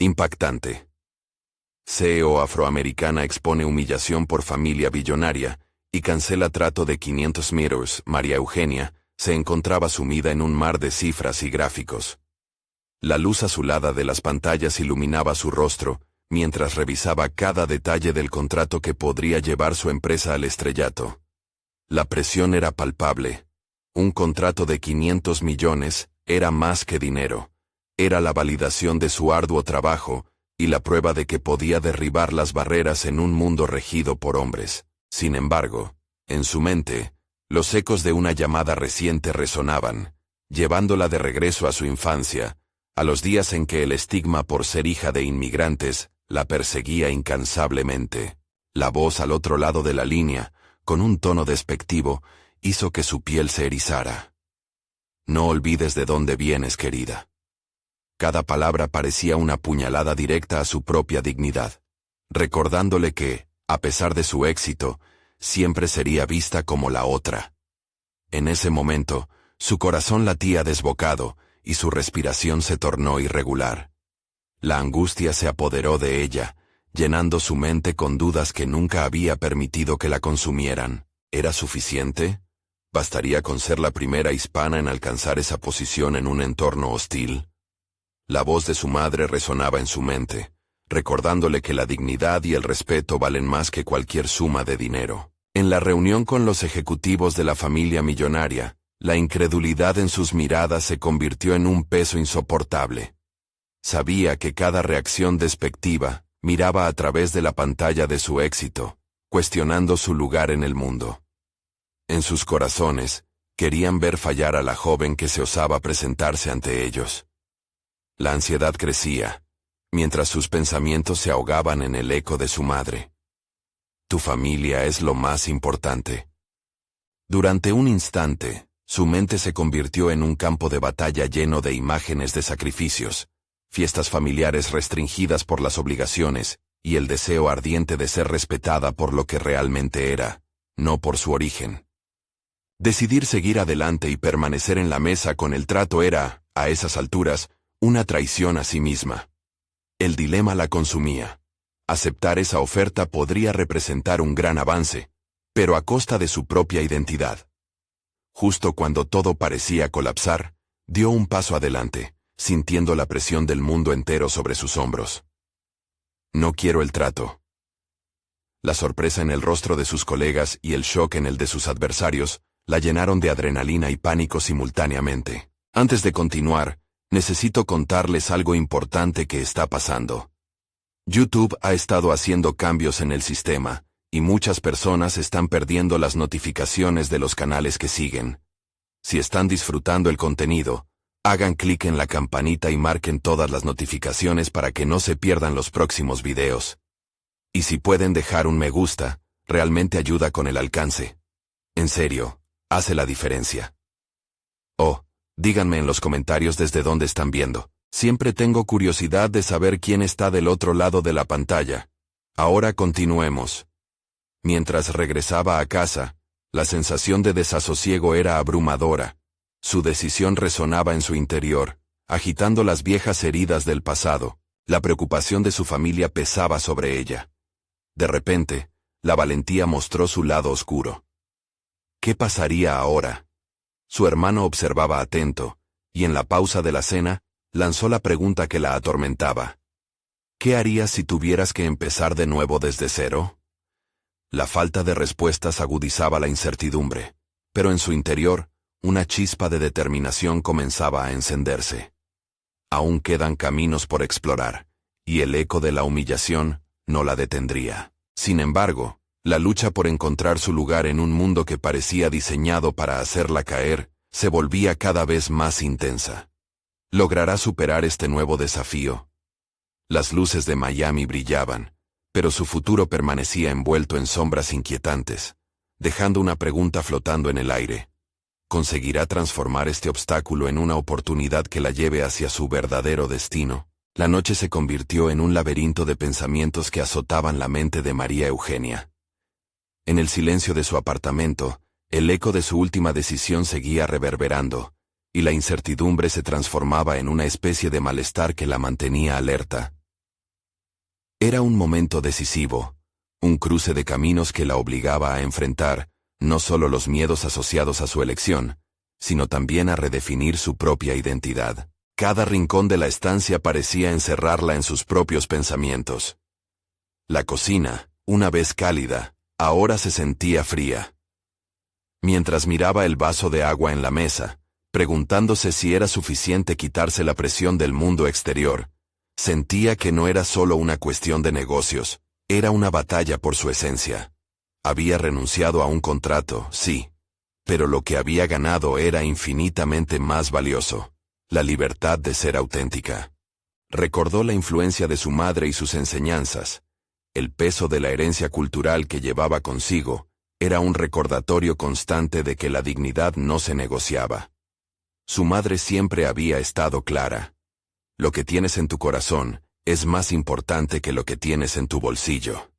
Impactante. CEO afroamericana expone humillación por familia billonaria y cancela trato de 500 metros. María Eugenia se encontraba sumida en un mar de cifras y gráficos. La luz azulada de las pantallas iluminaba su rostro, mientras revisaba cada detalle del contrato que podría llevar su empresa al estrellato. La presión era palpable. Un contrato de 500 millones era más que dinero. Era la validación de su arduo trabajo y la prueba de que podía derribar las barreras en un mundo regido por hombres. Sin embargo, en su mente, los ecos de una llamada reciente resonaban, llevándola de regreso a su infancia, a los días en que el estigma por ser hija de inmigrantes la perseguía incansablemente. La voz al otro lado de la línea, con un tono despectivo, hizo que su piel se erizara. No olvides de dónde vienes, querida. Cada palabra parecía una puñalada directa a su propia dignidad, recordándole que, a pesar de su éxito, siempre sería vista como la otra. En ese momento, su corazón latía desbocado y su respiración se tornó irregular. La angustia se apoderó de ella, llenando su mente con dudas que nunca había permitido que la consumieran. ¿Era suficiente? ¿Bastaría con ser la primera hispana en alcanzar esa posición en un entorno hostil? La voz de su madre resonaba en su mente, recordándole que la dignidad y el respeto valen más que cualquier suma de dinero. En la reunión con los ejecutivos de la familia millonaria, la incredulidad en sus miradas se convirtió en un peso insoportable. Sabía que cada reacción despectiva miraba a través de la pantalla de su éxito, cuestionando su lugar en el mundo. En sus corazones, querían ver fallar a la joven que se osaba presentarse ante ellos. La ansiedad crecía, mientras sus pensamientos se ahogaban en el eco de su madre. Tu familia es lo más importante. Durante un instante, su mente se convirtió en un campo de batalla lleno de imágenes de sacrificios, fiestas familiares restringidas por las obligaciones, y el deseo ardiente de ser respetada por lo que realmente era, no por su origen. Decidir seguir adelante y permanecer en la mesa con el trato era, a esas alturas, una traición a sí misma. El dilema la consumía. Aceptar esa oferta podría representar un gran avance, pero a costa de su propia identidad. Justo cuando todo parecía colapsar, dio un paso adelante, sintiendo la presión del mundo entero sobre sus hombros. No quiero el trato. La sorpresa en el rostro de sus colegas y el shock en el de sus adversarios la llenaron de adrenalina y pánico simultáneamente. Antes de continuar, necesito contarles algo importante que está pasando. YouTube ha estado haciendo cambios en el sistema, y muchas personas están perdiendo las notificaciones de los canales que siguen. Si están disfrutando el contenido, hagan clic en la campanita y marquen todas las notificaciones para que no se pierdan los próximos videos. Y si pueden dejar un me gusta, realmente ayuda con el alcance. En serio, hace la diferencia. Oh, díganme en los comentarios desde dónde están viendo. Siempre tengo curiosidad de saber quién está del otro lado de la pantalla. Ahora continuemos. Mientras regresaba a casa, la sensación de desasosiego era abrumadora. Su decisión resonaba en su interior, agitando las viejas heridas del pasado. La preocupación de su familia pesaba sobre ella. De repente, la valentía mostró su lado oscuro. ¿Qué pasaría ahora? Su hermano observaba atento, y en la pausa de la cena, lanzó la pregunta que la atormentaba. ¿Qué harías si tuvieras que empezar de nuevo desde cero? La falta de respuestas agudizaba la incertidumbre, pero en su interior, una chispa de determinación comenzaba a encenderse. Aún quedan caminos por explorar, y el eco de la humillación no la detendría. Sin embargo, la lucha por encontrar su lugar en un mundo que parecía diseñado para hacerla caer, se volvía cada vez más intensa. ¿Logrará superar este nuevo desafío? Las luces de Miami brillaban, pero su futuro permanecía envuelto en sombras inquietantes, dejando una pregunta flotando en el aire. ¿Conseguirá transformar este obstáculo en una oportunidad que la lleve hacia su verdadero destino? La noche se convirtió en un laberinto de pensamientos que azotaban la mente de María Eugenia. En el silencio de su apartamento, el eco de su última decisión seguía reverberando, y la incertidumbre se transformaba en una especie de malestar que la mantenía alerta. Era un momento decisivo, un cruce de caminos que la obligaba a enfrentar no solo los miedos asociados a su elección, sino también a redefinir su propia identidad. Cada rincón de la estancia parecía encerrarla en sus propios pensamientos. La cocina, una vez cálida, ahora se sentía fría. Mientras miraba el vaso de agua en la mesa, preguntándose si era suficiente quitarse la presión del mundo exterior, sentía que no era solo una cuestión de negocios, era una batalla por su esencia. Había renunciado a un contrato, sí, pero lo que había ganado era infinitamente más valioso: la libertad de ser auténtica. Recordó la influencia de su madre y sus enseñanzas. El peso de la herencia cultural que llevaba consigo era un recordatorio constante de que la dignidad no se negociaba. Su madre siempre había estado clara: lo que tienes en tu corazón es más importante que lo que tienes en tu bolsillo.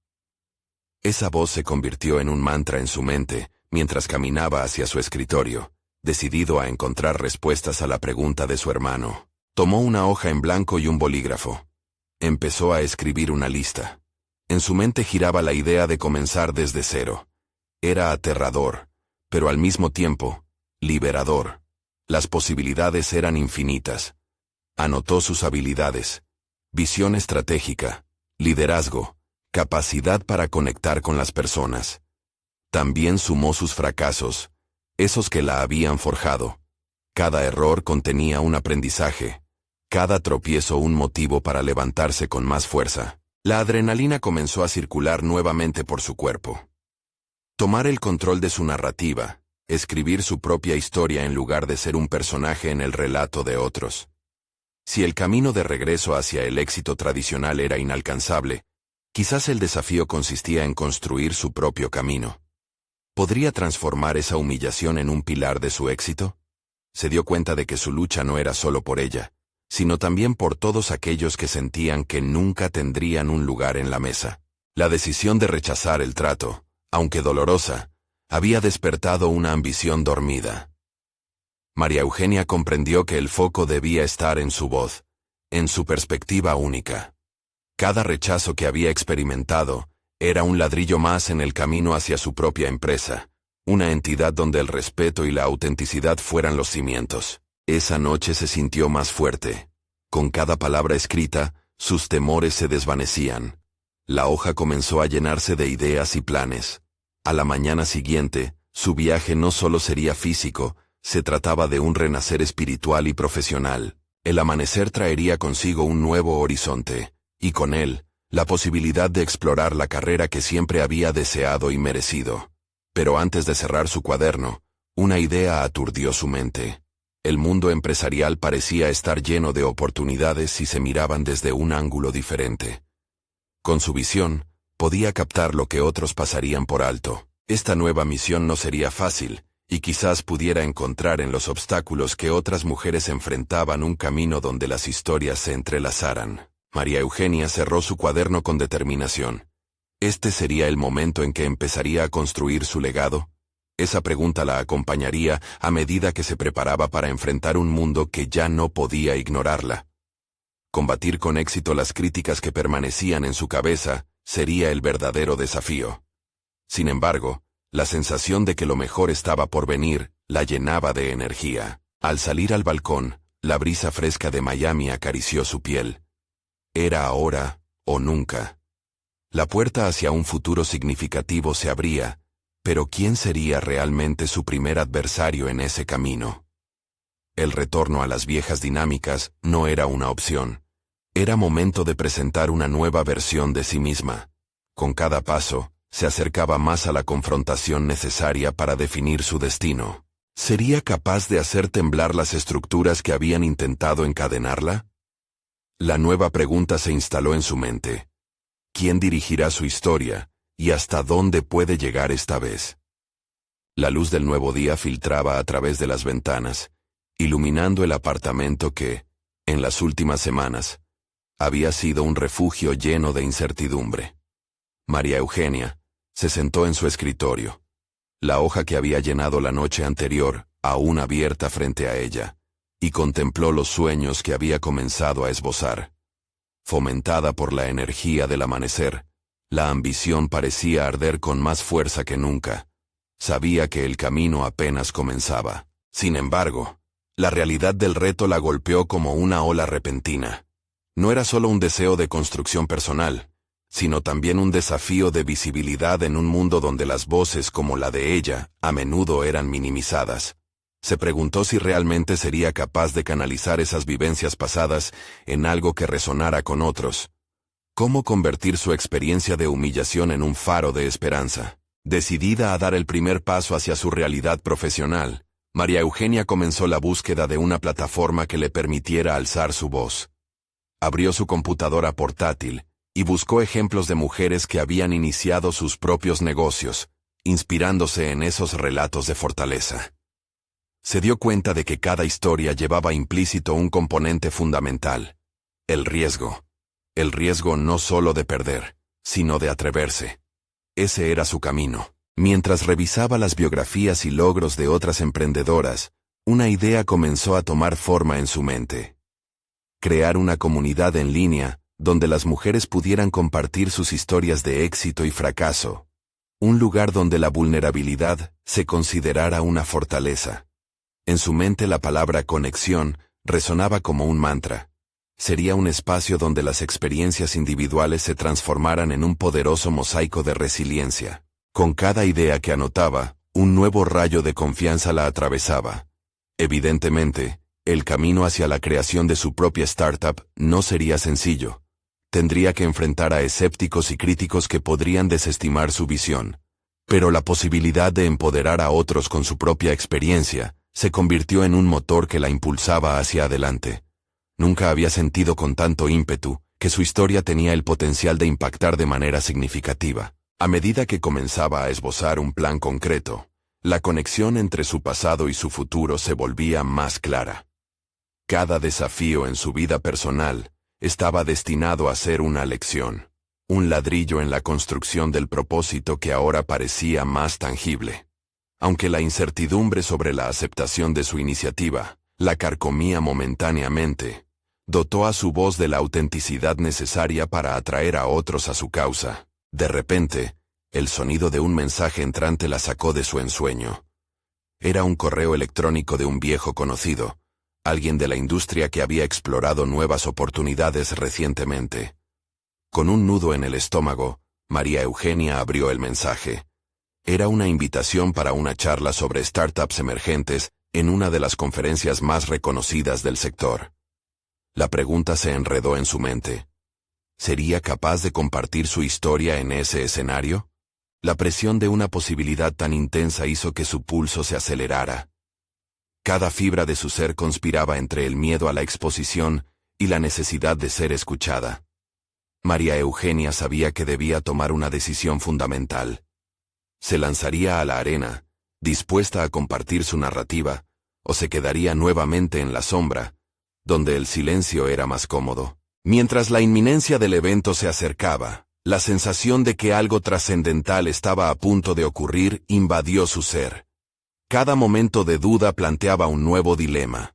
Esa voz se convirtió en un mantra en su mente mientras caminaba hacia su escritorio, decidido a encontrar respuestas a la pregunta de su hermano. Tomó una hoja en blanco y un bolígrafo. Empezó a escribir una lista. En su mente giraba la idea de comenzar desde cero. Era aterrador, pero al mismo tiempo, liberador. Las posibilidades eran infinitas. Anotó sus habilidades: visión estratégica, liderazgo, capacidad para conectar con las personas. También sumó sus fracasos, esos que la habían forjado. Cada error contenía un aprendizaje, cada tropiezo un motivo para levantarse con más fuerza. La adrenalina comenzó a circular nuevamente por su cuerpo. Tomar el control de su narrativa, escribir su propia historia en lugar de ser un personaje en el relato de otros. Si el camino de regreso hacia el éxito tradicional era inalcanzable, quizás el desafío consistía en construir su propio camino. ¿Podría transformar esa humillación en un pilar de su éxito? Se dio cuenta de que su lucha no era solo por ella, sino también por todos aquellos que sentían que nunca tendrían un lugar en la mesa. La decisión de rechazar el trato, aunque dolorosa, había despertado una ambición dormida. María Eugenia comprendió que el foco debía estar en su voz, en su perspectiva única. Cada rechazo que había experimentado era un ladrillo más en el camino hacia su propia empresa, una entidad donde el respeto y la autenticidad fueran los cimientos. Esa noche se sintió más fuerte. Con cada palabra escrita, sus temores se desvanecían. La hoja comenzó a llenarse de ideas y planes. A la mañana siguiente, su viaje no solo sería físico, se trataba de un renacer espiritual y profesional. El amanecer traería consigo un nuevo horizonte, y con él, la posibilidad de explorar la carrera que siempre había deseado y merecido. Pero antes de cerrar su cuaderno, una idea aturdió su mente. El mundo empresarial parecía estar lleno de oportunidades si se miraban desde un ángulo diferente. Con su visión, podía captar lo que otros pasarían por alto. Esta nueva misión no sería fácil, y quizás pudiera encontrar en los obstáculos que otras mujeres enfrentaban un camino donde las historias se entrelazaran. María Eugenia cerró su cuaderno con determinación. ¿Este sería el momento en que empezaría a construir su legado? Esa pregunta la acompañaría a medida que se preparaba para enfrentar un mundo que ya no podía ignorarla. Combatir con éxito las críticas que permanecían en su cabeza sería el verdadero desafío. Sin embargo, la sensación de que lo mejor estaba por venir la llenaba de energía. Al salir al balcón, la brisa fresca de Miami acarició su piel. Era ahora o nunca. La puerta hacia un futuro significativo se abría, pero ¿quién sería realmente su primer adversario en ese camino? El retorno a las viejas dinámicas no era una opción. Era momento de presentar una nueva versión de sí misma. Con cada paso, se acercaba más a la confrontación necesaria para definir su destino. ¿Sería capaz de hacer temblar las estructuras que habían intentado encadenarla? La nueva pregunta se instaló en su mente. ¿Quién dirigirá su historia, y hasta dónde puede llegar esta vez? La luz del nuevo día filtraba a través de las ventanas, iluminando el apartamento que, en las últimas semanas, había sido un refugio lleno de incertidumbre. María Eugenia se sentó en su escritorio. La hoja que había llenado la noche anterior, aún abierta frente a ella, y contempló los sueños que había comenzado a esbozar. Fomentada por la energía del amanecer, la ambición parecía arder con más fuerza que nunca. Sabía que el camino apenas comenzaba. Sin embargo, la realidad del reto la golpeó como una ola repentina. No era solo un deseo de construcción personal, sino también un desafío de visibilidad en un mundo donde las voces como la de ella, a menudo eran minimizadas. Se preguntó si realmente sería capaz de canalizar esas vivencias pasadas en algo que resonara con otros. ¿Cómo convertir su experiencia de humillación en un faro de esperanza? Decidida a dar el primer paso hacia su realidad profesional, María Eugenia comenzó la búsqueda de una plataforma que le permitiera alzar su voz. Abrió su computadora portátil y buscó ejemplos de mujeres que habían iniciado sus propios negocios, inspirándose en esos relatos de fortaleza. Se dio cuenta de que cada historia llevaba implícito un componente fundamental: el riesgo. El riesgo no solo de perder, sino de atreverse. Ese era su camino. Mientras revisaba las biografías y logros de otras emprendedoras, una idea comenzó a tomar forma en su mente. Crear una comunidad en línea, donde las mujeres pudieran compartir sus historias de éxito y fracaso. Un lugar donde la vulnerabilidad se considerara una fortaleza. En su mente la palabra conexión resonaba como un mantra. Sería un espacio donde las experiencias individuales se transformaran en un poderoso mosaico de resiliencia. Con cada idea que anotaba, un nuevo rayo de confianza la atravesaba. Evidentemente, el camino hacia la creación de su propia startup no sería sencillo. Tendría que enfrentar a escépticos y críticos que podrían desestimar su visión. Pero la posibilidad de empoderar a otros con su propia experiencia se convirtió en un motor que la impulsaba hacia adelante. Nunca había sentido con tanto ímpetu que su historia tenía el potencial de impactar de manera significativa. A medida que comenzaba a esbozar un plan concreto, la conexión entre su pasado y su futuro se volvía más clara. Cada desafío en su vida personal estaba destinado a ser una lección, un ladrillo en la construcción del propósito que ahora parecía más tangible. Aunque la incertidumbre sobre la aceptación de su iniciativa la carcomía momentáneamente, dotó a su voz de la autenticidad necesaria para atraer a otros a su causa. De repente, el sonido de un mensaje entrante la sacó de su ensueño. Era un correo electrónico de un viejo conocido, alguien de la industria que había explorado nuevas oportunidades recientemente. Con un nudo en el estómago, María Eugenia abrió el mensaje. Era una invitación para una charla sobre startups emergentes en una de las conferencias más reconocidas del sector. La pregunta se enredó en su mente. ¿Sería capaz de compartir su historia en ese escenario? La presión de una posibilidad tan intensa hizo que su pulso se acelerara. Cada fibra de su ser conspiraba entre el miedo a la exposición y la necesidad de ser escuchada. María Eugenia sabía que debía tomar una decisión fundamental. ¿Se lanzaría a la arena, dispuesta a compartir su narrativa, o se quedaría nuevamente en la sombra, donde el silencio era más cómodo? Mientras la inminencia del evento se acercaba, la sensación de que algo trascendental estaba a punto de ocurrir invadió su ser. Cada momento de duda planteaba un nuevo dilema.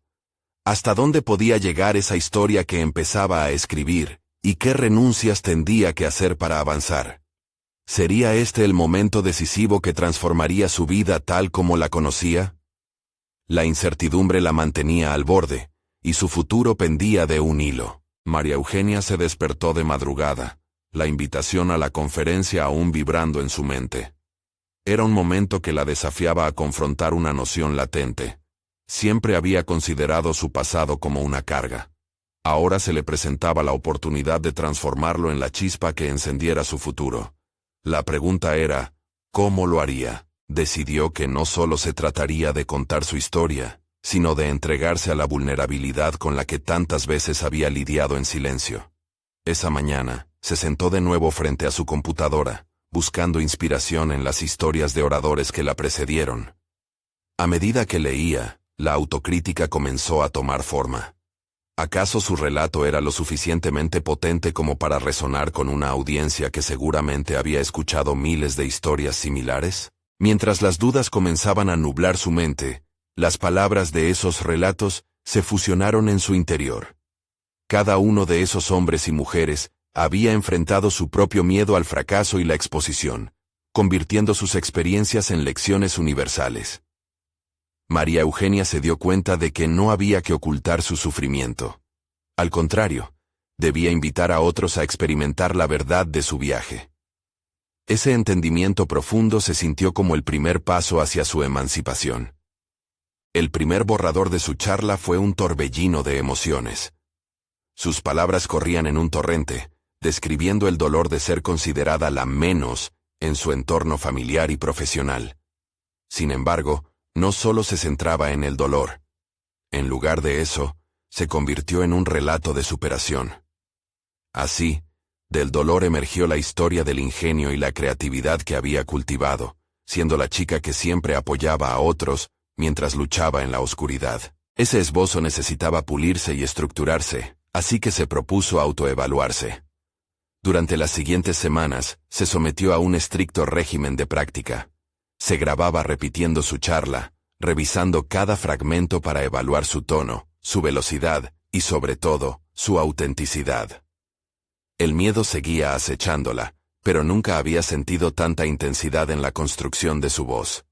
¿Hasta dónde podía llegar esa historia que empezaba a escribir, y qué renuncias tendría que hacer para avanzar? ¿Sería este el momento decisivo que transformaría su vida tal como la conocía? La incertidumbre la mantenía al borde, y su futuro pendía de un hilo. María Eugenia se despertó de madrugada, la invitación a la conferencia aún vibrando en su mente. Era un momento que la desafiaba a confrontar una noción latente. Siempre había considerado su pasado como una carga. Ahora se le presentaba la oportunidad de transformarlo en la chispa que encendiera su futuro. La pregunta era, ¿cómo lo haría? Decidió que no solo se trataría de contar su historia, sino de entregarse a la vulnerabilidad con la que tantas veces había lidiado en silencio. Esa mañana, se sentó de nuevo frente a su computadora, buscando inspiración en las historias de oradores que la precedieron. A medida que leía, la autocrítica comenzó a tomar forma. ¿Acaso su relato era lo suficientemente potente como para resonar con una audiencia que seguramente había escuchado miles de historias similares? Mientras las dudas comenzaban a nublar su mente, las palabras de esos relatos se fusionaron en su interior. Cada uno de esos hombres y mujeres había enfrentado su propio miedo al fracaso y la exposición, convirtiendo sus experiencias en lecciones universales. María Eugenia se dio cuenta de que no había que ocultar su sufrimiento. Al contrario, debía invitar a otros a experimentar la verdad de su viaje. Ese entendimiento profundo se sintió como el primer paso hacia su emancipación. El primer borrador de su charla fue un torbellino de emociones. Sus palabras corrían en un torrente, describiendo el dolor de ser considerada la menos en su entorno familiar y profesional. Sin embargo, no solo se centraba en el dolor. En lugar de eso, se convirtió en un relato de superación. Así, del dolor emergió la historia del ingenio y la creatividad que había cultivado, siendo la chica que siempre apoyaba a otros mientras luchaba en la oscuridad. Ese esbozo necesitaba pulirse y estructurarse, así que se propuso autoevaluarse. Durante las siguientes semanas, se sometió a un estricto régimen de práctica. Se grababa repitiendo su charla, revisando cada fragmento para evaluar su tono, su velocidad y, sobre todo, su autenticidad. El miedo seguía acechándola, pero nunca había sentido tanta intensidad en la construcción de su voz.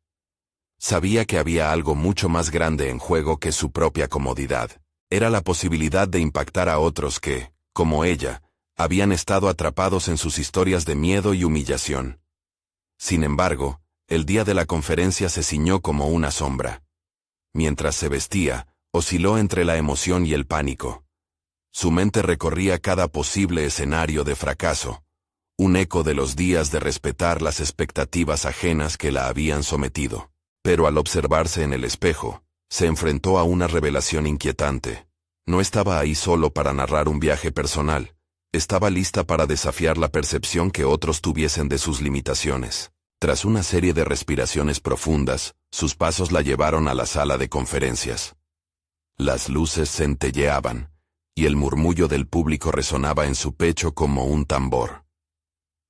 Sabía que había algo mucho más grande en juego que su propia comodidad. Era la posibilidad de impactar a otros que, como ella, habían estado atrapados en sus historias de miedo y humillación. Sin embargo, el día de la conferencia se ciñó como una sombra. Mientras se vestía, osciló entre la emoción y el pánico. Su mente recorría cada posible escenario de fracaso, un eco de los días de respetar las expectativas ajenas que la habían sometido. Pero al observarse en el espejo, se enfrentó a una revelación inquietante. No estaba ahí solo para narrar un viaje personal, estaba lista para desafiar la percepción que otros tuviesen de sus limitaciones. Tras una serie de respiraciones profundas, sus pasos la llevaron a la sala de conferencias. Las luces centelleaban, y el murmullo del público resonaba en su pecho como un tambor.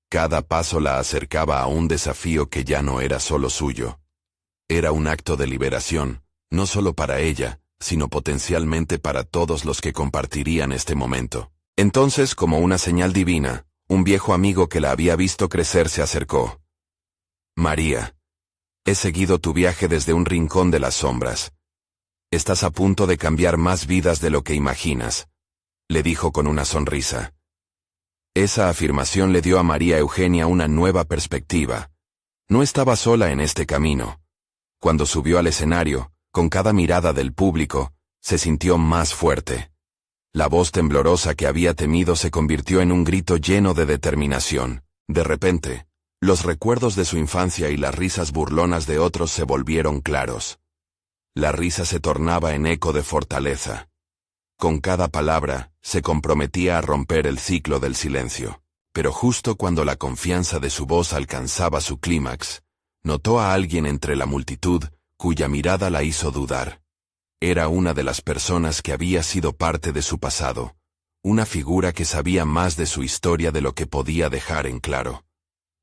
Cada paso la acercaba a un desafío que ya no era solo suyo. Era un acto de liberación, no solo para ella, sino potencialmente para todos los que compartirían este momento. Entonces, como una señal divina, un viejo amigo que la había visto crecer se acercó. «María, he seguido tu viaje desde un rincón de las sombras. Estás a punto de cambiar más vidas de lo que imaginas», le dijo con una sonrisa. Esa afirmación le dio a María Eugenia una nueva perspectiva. No estaba sola en este camino. Cuando subió al escenario, con cada mirada del público, se sintió más fuerte. La voz temblorosa que había temido se convirtió en un grito lleno de determinación. De repente, los recuerdos de su infancia y las risas burlonas de otros se volvieron claros. La risa se tornaba en eco de fortaleza. Con cada palabra, se comprometía a romper el ciclo del silencio. Pero justo cuando la confianza de su voz alcanzaba su clímax, notó a alguien entre la multitud cuya mirada la hizo dudar. Era una de las personas que había sido parte de su pasado, una figura que sabía más de su historia de lo que podía dejar en claro.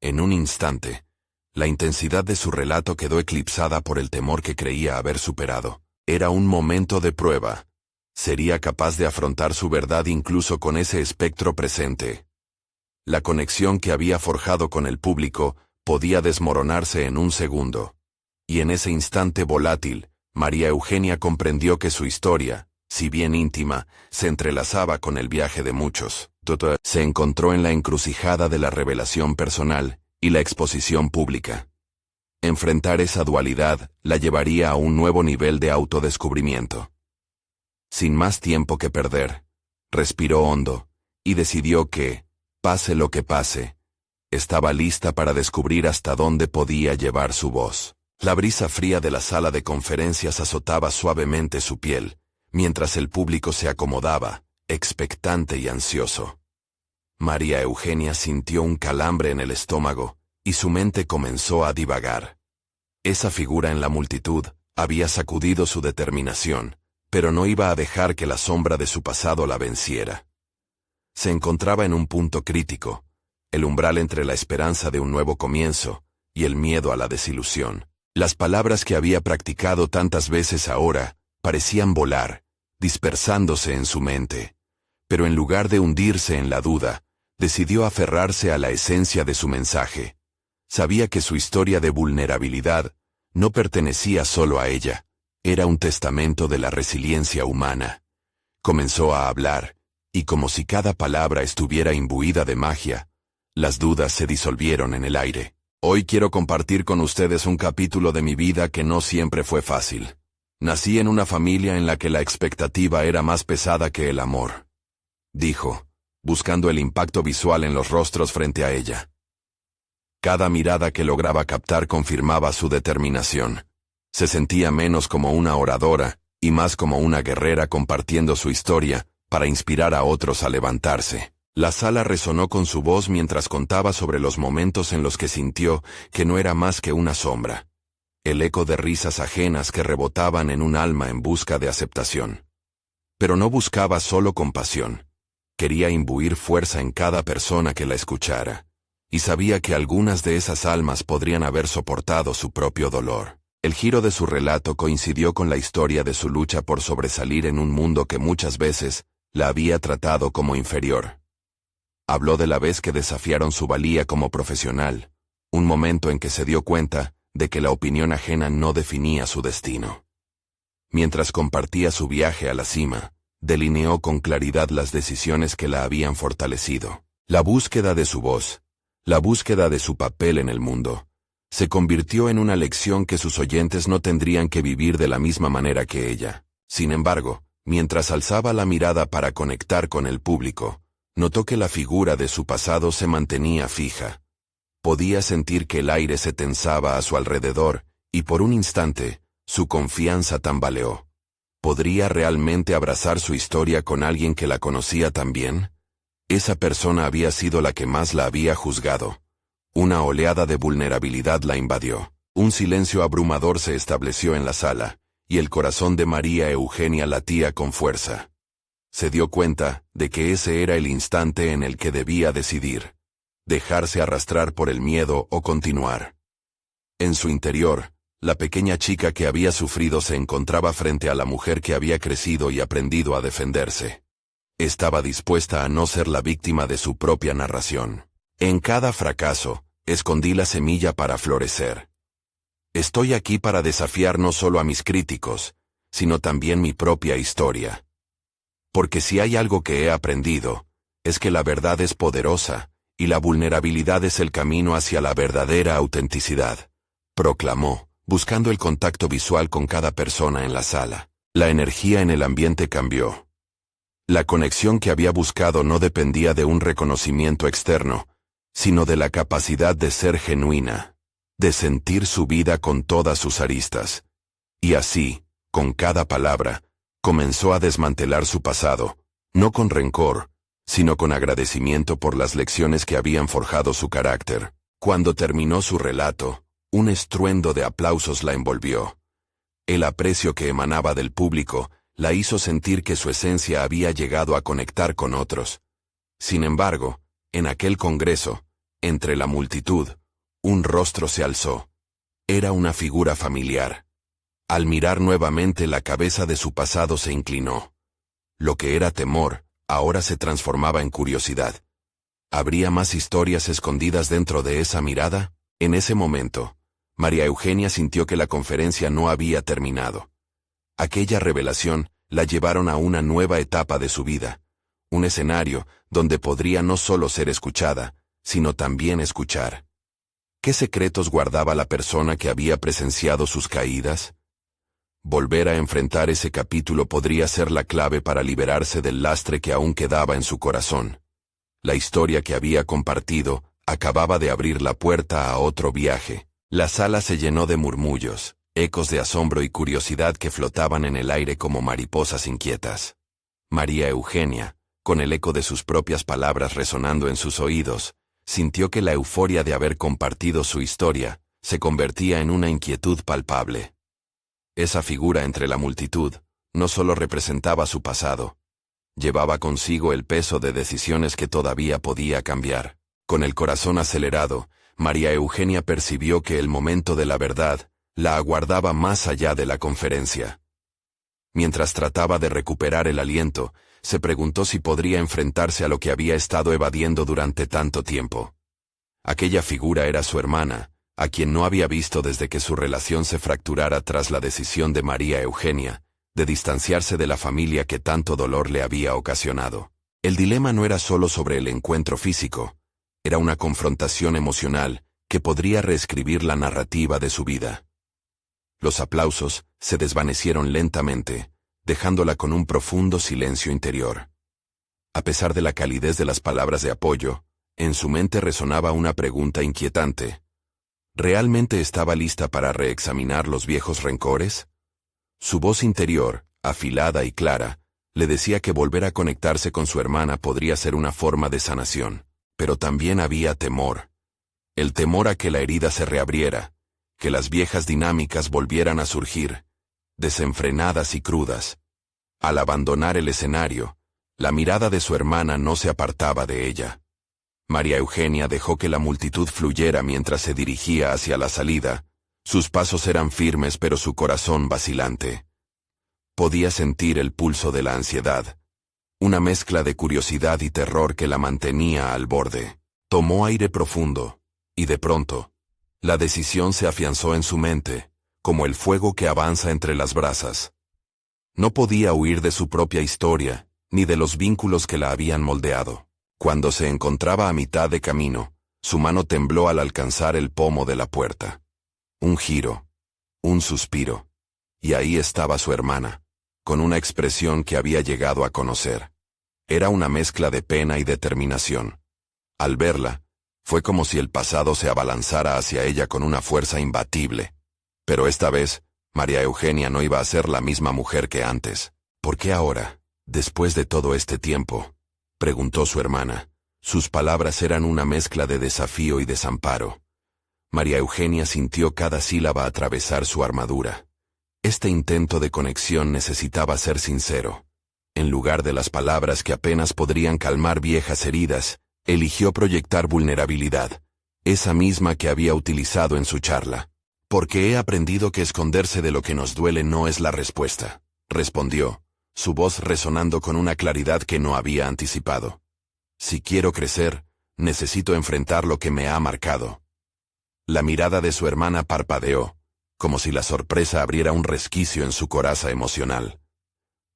En un instante, la intensidad de su relato quedó eclipsada por el temor que creía haber superado. Era un momento de prueba. ¿Sería capaz de afrontar su verdad incluso con ese espectro presente? La conexión que había forjado con el público podía desmoronarse en un segundo. Y en ese instante volátil, María Eugenia comprendió que su historia, si bien íntima, se entrelazaba con el viaje de muchos. Se encontró en la encrucijada de la revelación personal y la exposición pública. Enfrentar esa dualidad la llevaría a un nuevo nivel de autodescubrimiento. Sin más tiempo que perder, respiró hondo, y decidió que, pase lo que pase, estaba lista para descubrir hasta dónde podía llevar su voz. La brisa fría de la sala de conferencias azotaba suavemente su piel, mientras el público se acomodaba, expectante y ansioso. María Eugenia sintió un calambre en el estómago, y su mente comenzó a divagar. Esa figura en la multitud había sacudido su determinación, pero no iba a dejar que la sombra de su pasado la venciera. Se encontraba en un punto crítico, el umbral entre la esperanza de un nuevo comienzo y el miedo a la desilusión. Las palabras que había practicado tantas veces ahora parecían volar, dispersándose en su mente. Pero en lugar de hundirse en la duda, decidió aferrarse a la esencia de su mensaje. Sabía que su historia de vulnerabilidad no pertenecía solo a ella, era un testamento de la resiliencia humana. Comenzó a hablar, y como si cada palabra estuviera imbuida de magia, las dudas se disolvieron en el aire. Hoy quiero compartir con ustedes un capítulo de mi vida que no siempre fue fácil. Nací en una familia en la que la expectativa era más pesada que el amor, dijo, buscando el impacto visual en los rostros frente a ella. Cada mirada que lograba captar confirmaba su determinación. Se sentía menos como una oradora, y más como una guerrera compartiendo su historia, para inspirar a otros a levantarse. La sala resonó con su voz mientras contaba sobre los momentos en los que sintió que no era más que una sombra. El eco de risas ajenas que rebotaban en un alma en busca de aceptación. Pero no buscaba solo compasión. Quería imbuir fuerza en cada persona que la escuchara. Y sabía que algunas de esas almas podrían haber soportado su propio dolor. El giro de su relato coincidió con la historia de su lucha por sobresalir en un mundo que muchas veces la había tratado como inferior. Habló de la vez que desafiaron su valía como profesional, un momento en que se dio cuenta de que la opinión ajena no definía su destino. Mientras compartía su viaje a la cima, delineó con claridad las decisiones que la habían fortalecido. La búsqueda de su voz, la búsqueda de su papel en el mundo, se convirtió en una lección que sus oyentes no tendrían que vivir de la misma manera que ella. Sin embargo, mientras alzaba la mirada para conectar con el público, notó que la figura de su pasado se mantenía fija. Podía sentir que el aire se tensaba a su alrededor, y por un instante, su confianza tambaleó. ¿Podría realmente abrazar su historia con alguien que la conocía tan bien? Esa persona había sido la que más la había juzgado. Una oleada de vulnerabilidad la invadió. Un silencio abrumador se estableció en la sala, y el corazón de María Eugenia latía con fuerza. Se dio cuenta de que ese era el instante en el que debía decidir. Dejarse arrastrar por el miedo o continuar. En su interior, la pequeña chica que había sufrido se encontraba frente a la mujer que había crecido y aprendido a defenderse. Estaba dispuesta a no ser la víctima de su propia narración. En cada fracaso, escondí la semilla para florecer. Estoy aquí para desafiar no solo a mis críticos, sino también mi propia historia. Porque si hay algo que he aprendido, es que la verdad es poderosa, y la vulnerabilidad es el camino hacia la verdadera autenticidad, proclamó, buscando el contacto visual con cada persona en la sala. La energía en el ambiente cambió. La conexión que había buscado no dependía de un reconocimiento externo, sino de la capacidad de ser genuina, de sentir su vida con todas sus aristas. Y así, con cada palabra, comenzó a desmantelar su pasado, no con rencor, sino con agradecimiento por las lecciones que habían forjado su carácter. Cuando terminó su relato, un estruendo de aplausos la envolvió. El aprecio que emanaba del público la hizo sentir que su esencia había llegado a conectar con otros. Sin embargo, en aquel congreso, entre la multitud, un rostro se alzó. Era una figura familiar. Al mirar nuevamente, la cabeza de su pasado se inclinó. Lo que era temor, ahora se transformaba en curiosidad. ¿Habría más historias escondidas dentro de esa mirada? En ese momento, María Eugenia sintió que la conferencia no había terminado. Aquella revelación la llevaron a una nueva etapa de su vida, un escenario donde podría no solo ser escuchada, sino también escuchar. ¿Qué secretos guardaba la persona que había presenciado sus caídas? Volver a enfrentar ese capítulo podría ser la clave para liberarse del lastre que aún quedaba en su corazón. La historia que había compartido acababa de abrir la puerta a otro viaje. La sala se llenó de murmullos, ecos de asombro y curiosidad que flotaban en el aire como mariposas inquietas. María Eugenia, con el eco de sus propias palabras resonando en sus oídos, sintió que la euforia de haber compartido su historia se convertía en una inquietud palpable. Esa figura entre la multitud no solo representaba su pasado, llevaba consigo el peso de decisiones que todavía podía cambiar. Con el corazón acelerado, María Eugenia percibió que el momento de la verdad la aguardaba más allá de la conferencia. Mientras trataba de recuperar el aliento, se preguntó si podría enfrentarse a lo que había estado evadiendo durante tanto tiempo. Aquella figura era su hermana, a quien no había visto desde que su relación se fracturara tras la decisión de María Eugenia, de distanciarse de la familia que tanto dolor le había ocasionado. El dilema no era solo sobre el encuentro físico, era una confrontación emocional que podría reescribir la narrativa de su vida. Los aplausos se desvanecieron lentamente, dejándola con un profundo silencio interior. A pesar de la calidez de las palabras de apoyo, en su mente resonaba una pregunta inquietante. ¿Realmente estaba lista para reexaminar los viejos rencores? Su voz interior, afilada y clara, le decía que volver a conectarse con su hermana podría ser una forma de sanación, pero también había temor. El temor a que la herida se reabriera, que las viejas dinámicas volvieran a surgir, desenfrenadas y crudas. Al abandonar el escenario, la mirada de su hermana no se apartaba de ella. María Eugenia dejó que la multitud fluyera mientras se dirigía hacia la salida. Sus pasos eran firmes pero su corazón vacilante. Podía sentir el pulso de la ansiedad, una mezcla de curiosidad y terror que la mantenía al borde. Tomó aire profundo, y de pronto, la decisión se afianzó en su mente, como el fuego que avanza entre las brasas. No podía huir de su propia historia, ni de los vínculos que la habían moldeado. Cuando se encontraba a mitad de camino, su mano tembló al alcanzar el pomo de la puerta. Un giro, un suspiro, y ahí estaba su hermana, con una expresión que había llegado a conocer. Era una mezcla de pena y determinación. Al verla, fue como si el pasado se abalanzara hacia ella con una fuerza imbatible. Pero esta vez, María Eugenia no iba a ser la misma mujer que antes. ¿Por qué ahora, después de todo este tiempo?, preguntó su hermana. Sus palabras eran una mezcla de desafío y desamparo. María Eugenia sintió cada sílaba atravesar su armadura. Este intento de conexión necesitaba ser sincero. En lugar de las palabras que apenas podrían calmar viejas heridas, eligió proyectar vulnerabilidad, esa misma que había utilizado en su charla. «Porque he aprendido que esconderse de lo que nos duele no es la respuesta», respondió, su voz resonando con una claridad que no había anticipado. «Si quiero crecer, necesito enfrentar lo que me ha marcado». La mirada de su hermana parpadeó, como si la sorpresa abriera un resquicio en su coraza emocional.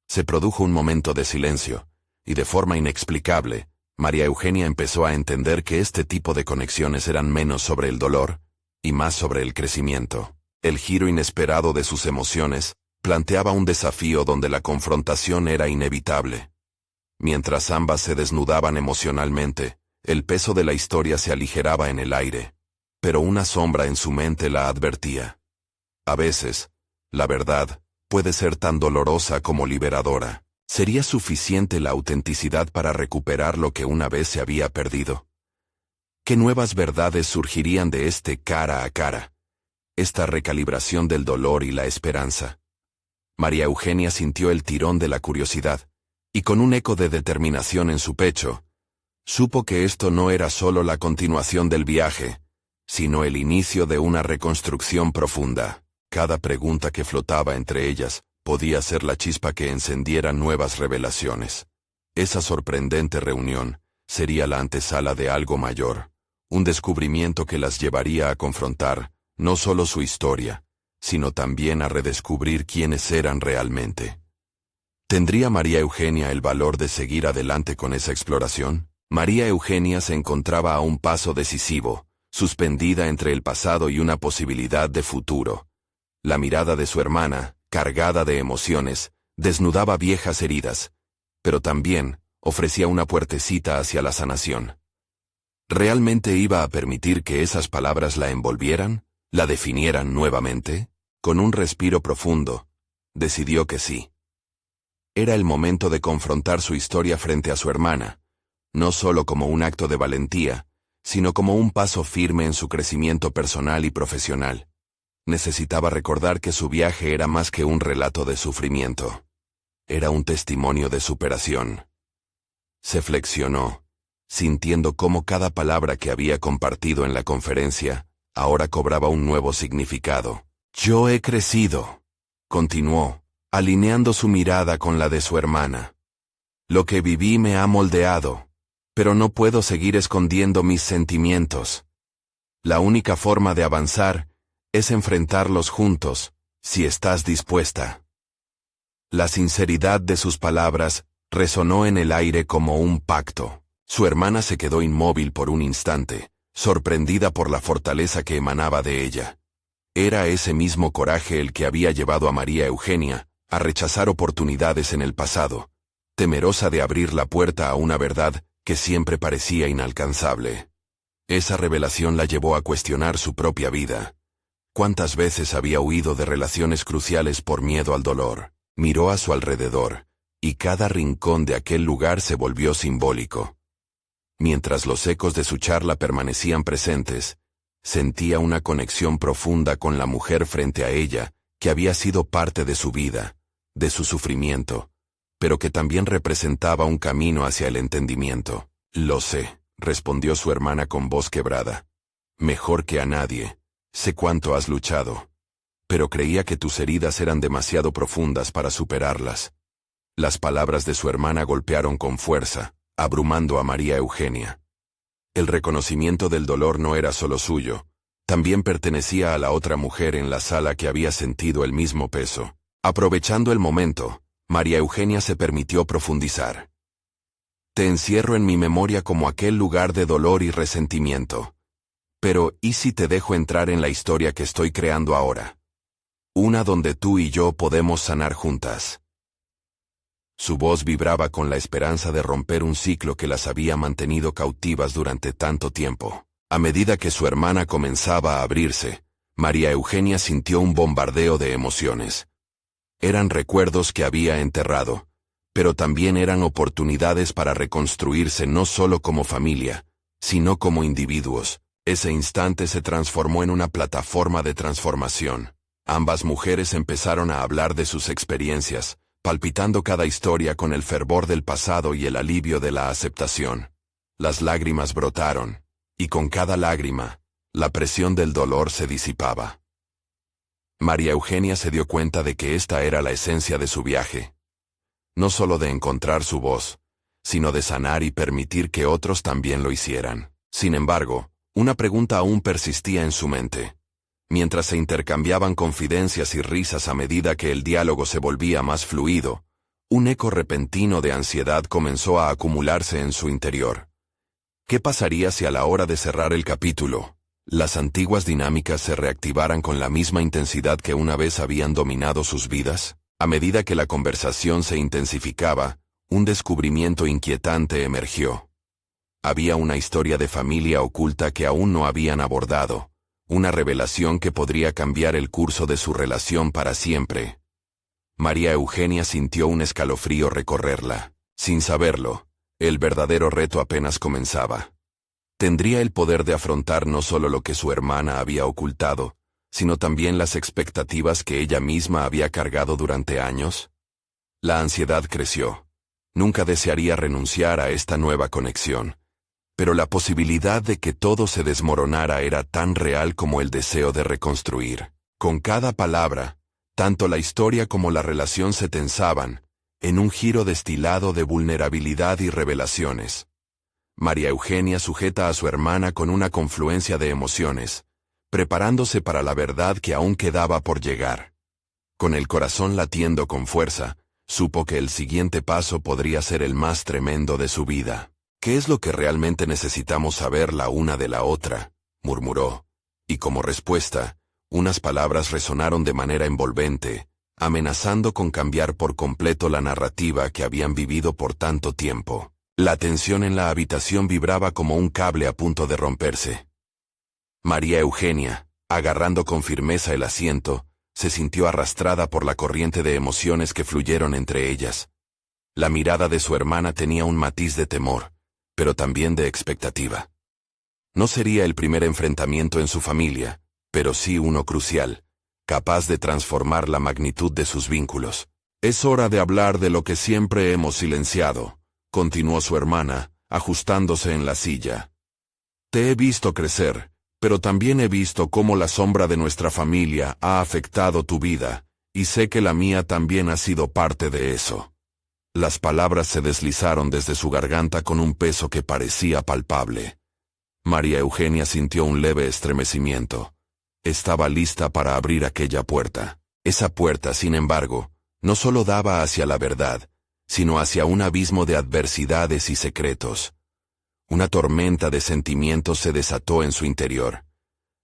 Se produjo un momento de silencio, y de forma inexplicable, María Eugenia empezó a entender que este tipo de conexiones eran menos sobre el dolor, y más sobre el crecimiento. El giro inesperado de sus emociones planteaba un desafío donde la confrontación era inevitable. Mientras ambas se desnudaban emocionalmente, el peso de la historia se aligeraba en el aire, pero una sombra en su mente la advertía. A veces, la verdad puede ser tan dolorosa como liberadora. ¿Sería suficiente la autenticidad para recuperar lo que una vez se había perdido? ¿Qué nuevas verdades surgirían de este cara a cara? Esta recalibración del dolor y la esperanza. María Eugenia sintió el tirón de la curiosidad, y con un eco de determinación en su pecho, supo que esto no era solo la continuación del viaje, sino el inicio de una reconstrucción profunda. Cada pregunta que flotaba entre ellas podía ser la chispa que encendiera nuevas revelaciones. Esa sorprendente reunión sería la antesala de algo mayor, un descubrimiento que las llevaría a confrontar no solo su historia, sino también a redescubrir quiénes eran realmente. ¿Tendría María Eugenia el valor de seguir adelante con esa exploración? María Eugenia se encontraba a un paso decisivo, suspendida entre el pasado y una posibilidad de futuro. La mirada de su hermana, cargada de emociones, desnudaba viejas heridas, pero también ofrecía una puertecita hacia la sanación. ¿Realmente iba a permitir que esas palabras la envolvieran, la definieran nuevamente? Con un respiro profundo, decidió que sí. Era el momento de confrontar su historia frente a su hermana, no solo como un acto de valentía, sino como un paso firme en su crecimiento personal y profesional. Necesitaba recordar que su viaje era más que un relato de sufrimiento. Era un testimonio de superación. Se flexionó, sintiendo cómo cada palabra que había compartido en la conferencia ahora cobraba un nuevo significado. «Yo he crecido», continuó, alineando su mirada con la de su hermana. Lo que viví me ha moldeado, pero no puedo seguir escondiendo mis sentimientos. La única forma de avanzar es enfrentarlos juntos, si estás dispuesta. La sinceridad de sus palabras resonó en el aire como un pacto. Su hermana se quedó inmóvil por un instante, sorprendida por la fortaleza que emanaba de ella. Era ese mismo coraje el que había llevado a María Eugenia a rechazar oportunidades en el pasado, temerosa de abrir la puerta a una verdad que siempre parecía inalcanzable. Esa revelación la llevó a cuestionar su propia vida. ¿Cuántas veces había huido de relaciones cruciales por miedo al dolor? Miró a su alrededor, y cada rincón de aquel lugar se volvió simbólico. Mientras los ecos de su charla permanecían presentes, sentía una conexión profunda con la mujer frente a ella, que había sido parte de su vida, de su sufrimiento, pero que también representaba un camino hacia el entendimiento. «Lo sé», respondió su hermana con voz quebrada. «Mejor que a nadie. Sé cuánto has luchado. Pero creía que tus heridas eran demasiado profundas para superarlas». Las palabras de su hermana golpearon con fuerza, abrumando a María Eugenia. El reconocimiento del dolor no era solo suyo, también pertenecía a la otra mujer en la sala que había sentido el mismo peso. Aprovechando el momento, María Eugenia se permitió profundizar. «Te encierro en mi memoria como aquel lugar de dolor y resentimiento. Pero, ¿y si te dejo entrar en la historia que estoy creando ahora? Una donde tú y yo podemos sanar juntas». Su voz vibraba con la esperanza de romper un ciclo que las había mantenido cautivas durante tanto tiempo. A medida que su hermana comenzaba a abrirse, María Eugenia sintió un bombardeo de emociones. Eran recuerdos que había enterrado, pero también eran oportunidades para reconstruirse no solo como familia, sino como individuos. Ese instante se transformó en una plataforma de transformación. Ambas mujeres empezaron a hablar de sus experiencias, palpitando cada historia con el fervor del pasado y el alivio de la aceptación. Las lágrimas brotaron, y con cada lágrima, la presión del dolor se disipaba. María Eugenia se dio cuenta de que esta era la esencia de su viaje. No solo de encontrar su voz, sino de sanar y permitir que otros también lo hicieran. Sin embargo, una pregunta aún persistía en su mente. Mientras se intercambiaban confidencias y risas a medida que el diálogo se volvía más fluido, un eco repentino de ansiedad comenzó a acumularse en su interior. ¿Qué pasaría si a la hora de cerrar el capítulo, las antiguas dinámicas se reactivaran con la misma intensidad que una vez habían dominado sus vidas? A medida que la conversación se intensificaba, un descubrimiento inquietante emergió. Había una historia de familia oculta que aún no habían abordado, una revelación que podría cambiar el curso de su relación para siempre. María Eugenia sintió un escalofrío recorrerla. Sin saberlo, el verdadero reto apenas comenzaba. ¿Tendría el poder de afrontar no solo lo que su hermana había ocultado, sino también las expectativas que ella misma había cargado durante años? La ansiedad creció. Nunca desearía renunciar a esta nueva conexión, pero la posibilidad de que todo se desmoronara era tan real como el deseo de reconstruir. Con cada palabra, tanto la historia como la relación se tensaban, en un giro destilado de vulnerabilidad y revelaciones. María Eugenia sujeta a su hermana con una confluencia de emociones, preparándose para la verdad que aún quedaba por llegar. Con el corazón latiendo con fuerza, supo que el siguiente paso podría ser el más tremendo de su vida. «¿Qué es lo que realmente necesitamos saber la una de la otra?», murmuró, y como respuesta, unas palabras resonaron de manera envolvente, amenazando con cambiar por completo la narrativa que habían vivido por tanto tiempo. La tensión en la habitación vibraba como un cable a punto de romperse. María Eugenia, agarrando con firmeza el asiento, se sintió arrastrada por la corriente de emociones que fluyeron entre ellas. La mirada de su hermana tenía un matiz de temor, pero también de expectativa. No sería el primer enfrentamiento en su familia, pero sí uno crucial, capaz de transformar la magnitud de sus vínculos. «Es hora de hablar de lo que siempre hemos silenciado», continuó su hermana, ajustándose en la silla. «Te he visto crecer, pero también he visto cómo la sombra de nuestra familia ha afectado tu vida, y sé que la mía también ha sido parte de eso. Las palabras se deslizaron desde su garganta con un peso que parecía palpable. María Eugenia sintió un leve estremecimiento. Estaba lista para abrir aquella puerta. Esa puerta, sin embargo, no solo daba hacia la verdad, sino hacia un abismo de adversidades y secretos. Una tormenta de sentimientos se desató en su interior.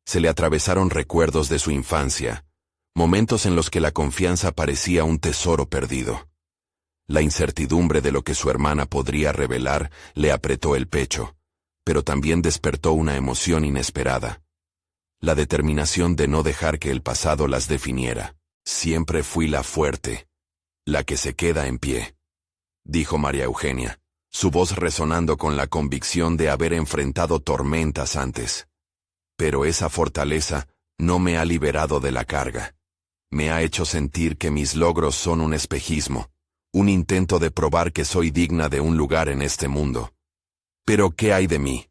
Se le atravesaron recuerdos de su infancia, momentos en los que la confianza parecía un tesoro perdido. La incertidumbre de lo que su hermana podría revelar le apretó el pecho, pero también despertó una emoción inesperada. La determinación de no dejar que el pasado las definiera. Siempre fui la fuerte, la que se queda en pie, dijo María Eugenia, su voz resonando con la convicción de haber enfrentado tormentas antes. Pero esa fortaleza no me ha liberado de la carga. Me ha hecho sentir que mis logros son un espejismo, un intento de probar que soy digna de un lugar en este mundo. Pero ¿qué hay de mí?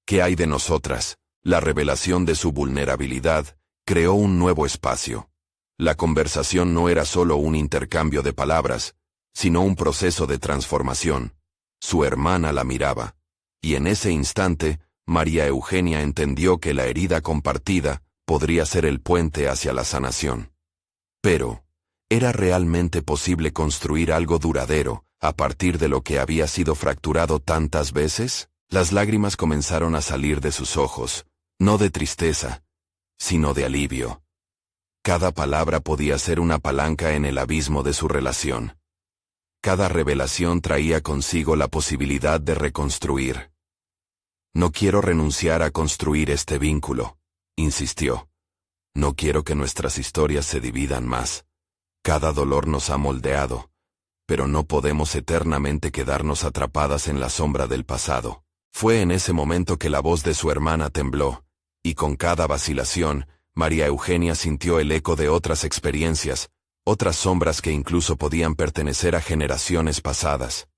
¿Qué hay de nosotras? La revelación de su vulnerabilidad creó un nuevo espacio. La conversación no era solo un intercambio de palabras, sino un proceso de transformación. Su hermana la miraba, y en ese instante, María Eugenia entendió que la herida compartida podría ser el puente hacia la sanación. Pero, ¿era realmente posible construir algo duradero a partir de lo que había sido fracturado tantas veces? Las lágrimas comenzaron a salir de sus ojos, no de tristeza, sino de alivio. Cada palabra podía ser una palanca en el abismo de su relación. Cada revelación traía consigo la posibilidad de reconstruir. No quiero renunciar a construir este vínculo, insistió. No quiero que nuestras historias se dividan más. Cada dolor nos ha moldeado, pero no podemos eternamente quedarnos atrapadas en la sombra del pasado. Fue en ese momento que la voz de su hermana tembló, y con cada vacilación, María Eugenia sintió el eco de otras experiencias, otras sombras que incluso podían pertenecer a generaciones pasadas.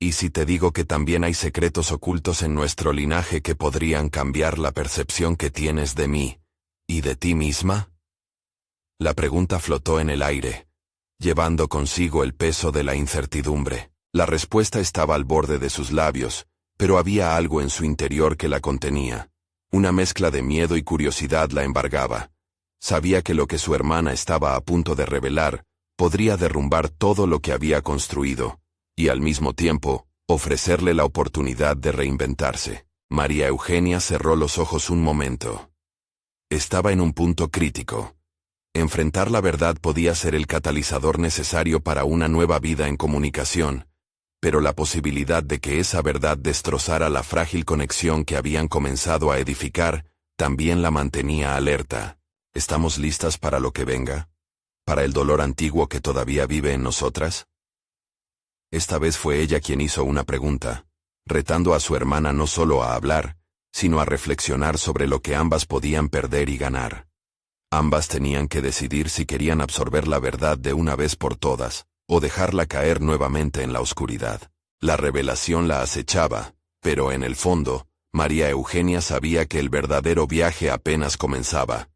¿Y si te digo que también hay secretos ocultos en nuestro linaje que podrían cambiar la percepción que tienes de mí y de ti misma? La pregunta flotó en el aire, llevando consigo el peso de la incertidumbre. La respuesta estaba al borde de sus labios, pero había algo en su interior que la contenía. Una mezcla de miedo y curiosidad la embargaba. Sabía que lo que su hermana estaba a punto de revelar podría derrumbar todo lo que había construido, y al mismo tiempo, ofrecerle la oportunidad de reinventarse. María Eugenia cerró los ojos un momento. Estaba en un punto crítico. Enfrentar la verdad podía ser el catalizador necesario para una nueva vida en comunicación, pero la posibilidad de que esa verdad destrozara la frágil conexión que habían comenzado a edificar, también la mantenía alerta. ¿Estamos listas para lo que venga? ¿Para el dolor antiguo que todavía vive en nosotras? Esta vez fue ella quien hizo una pregunta, retando a su hermana no solo a hablar, sino a reflexionar sobre lo que ambas podían perder y ganar. Ambas tenían que decidir si querían absorber la verdad de una vez por todas, o dejarla caer nuevamente en la oscuridad. La revelación la acechaba, pero en el fondo, María Eugenia sabía que el verdadero viaje apenas comenzaba.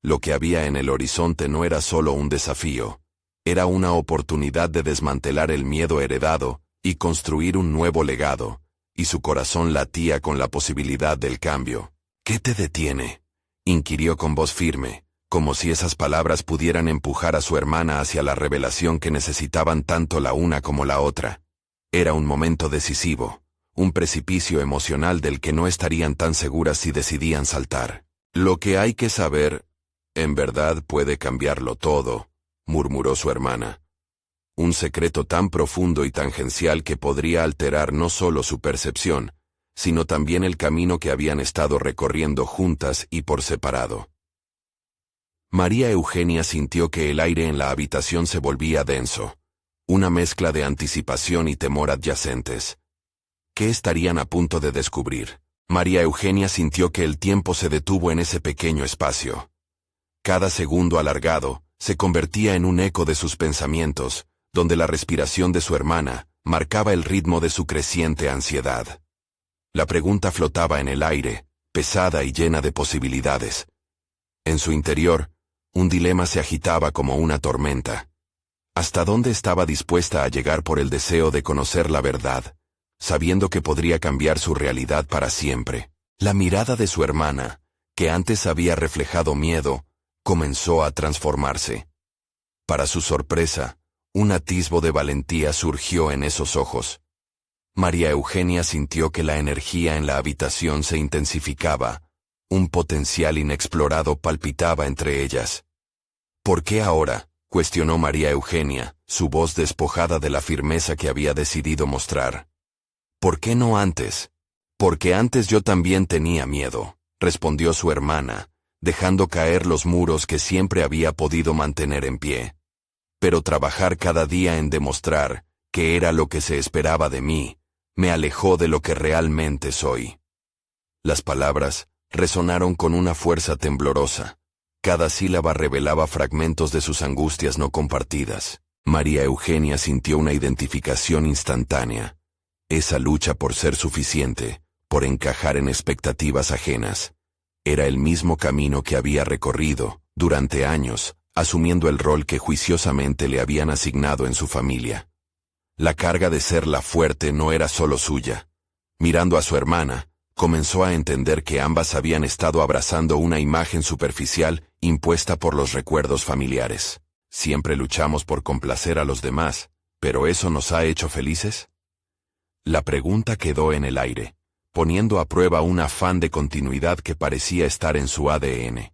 Lo que había en el horizonte no era solo un desafío, era una oportunidad de desmantelar el miedo heredado y construir un nuevo legado, y su corazón latía con la posibilidad del cambio. ¿Qué te detiene?, inquirió con voz firme, como si esas palabras pudieran empujar a su hermana hacia la revelación que necesitaban tanto la una como la otra. Era un momento decisivo, un precipicio emocional del que no estarían tan seguras si decidían saltar. Lo que hay que saber, en verdad puede cambiarlo todo, murmuró su hermana. Un secreto tan profundo y tangencial que podría alterar no solo su percepción, sino también el camino que habían estado recorriendo juntas y por separado. María Eugenia sintió que el aire en la habitación se volvía denso, una mezcla de anticipación y temor adyacentes. ¿Qué estarían a punto de descubrir? María Eugenia sintió que el tiempo se detuvo en ese pequeño espacio. Cada segundo alargado se convertía en un eco de sus pensamientos, donde la respiración de su hermana marcaba el ritmo de su creciente ansiedad. La pregunta flotaba en el aire, pesada y llena de posibilidades. En su interior, un dilema se agitaba como una tormenta. ¿Hasta dónde estaba dispuesta a llegar por el deseo de conocer la verdad, sabiendo que podría cambiar su realidad para siempre? La mirada de su hermana, que antes había reflejado miedo, comenzó a transformarse. Para su sorpresa, un atisbo de valentía surgió en esos ojos. María Eugenia sintió que la energía en la habitación se intensificaba, un potencial inexplorado palpitaba entre ellas. ¿Por qué ahora?, cuestionó María Eugenia, su voz despojada de la firmeza que había decidido mostrar. ¿Por qué no antes? Porque antes yo también tenía miedo, respondió su hermana, dejando caer los muros que siempre había podido mantener en pie. Pero trabajar cada día en demostrar que era lo que se esperaba de mí, me alejó de lo que realmente soy. Las palabras resonaron con una fuerza temblorosa. Cada sílaba revelaba fragmentos de sus angustias no compartidas. María Eugenia sintió una identificación instantánea. Esa lucha por ser suficiente, por encajar en expectativas ajenas, era el mismo camino que había recorrido, durante años, asumiendo el rol que juiciosamente le habían asignado en su familia. La carga de ser la fuerte no era solo suya. Mirando a su hermana, comenzó a entender que ambas habían estado abrazando una imagen superficial impuesta por los recuerdos familiares. Siempre luchamos por complacer a los demás, ¿pero eso nos ha hecho felices? La pregunta quedó en el aire, poniendo a prueba un afán de continuidad que parecía estar en su ADN.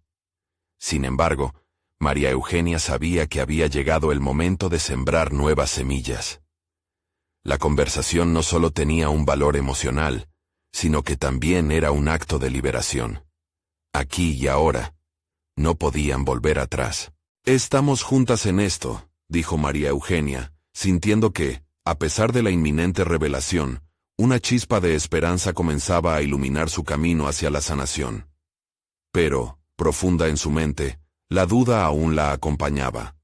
Sin embargo, María Eugenia sabía que había llegado el momento de sembrar nuevas semillas. La conversación no solo tenía un valor emocional, sino que también era un acto de liberación. Aquí y ahora, no podían volver atrás. «Estamos juntas en esto», dijo María Eugenia, sintiendo que, a pesar de la inminente revelación, una chispa de esperanza comenzaba a iluminar su camino hacia la sanación. Pero, profunda en su mente, la duda aún la acompañaba.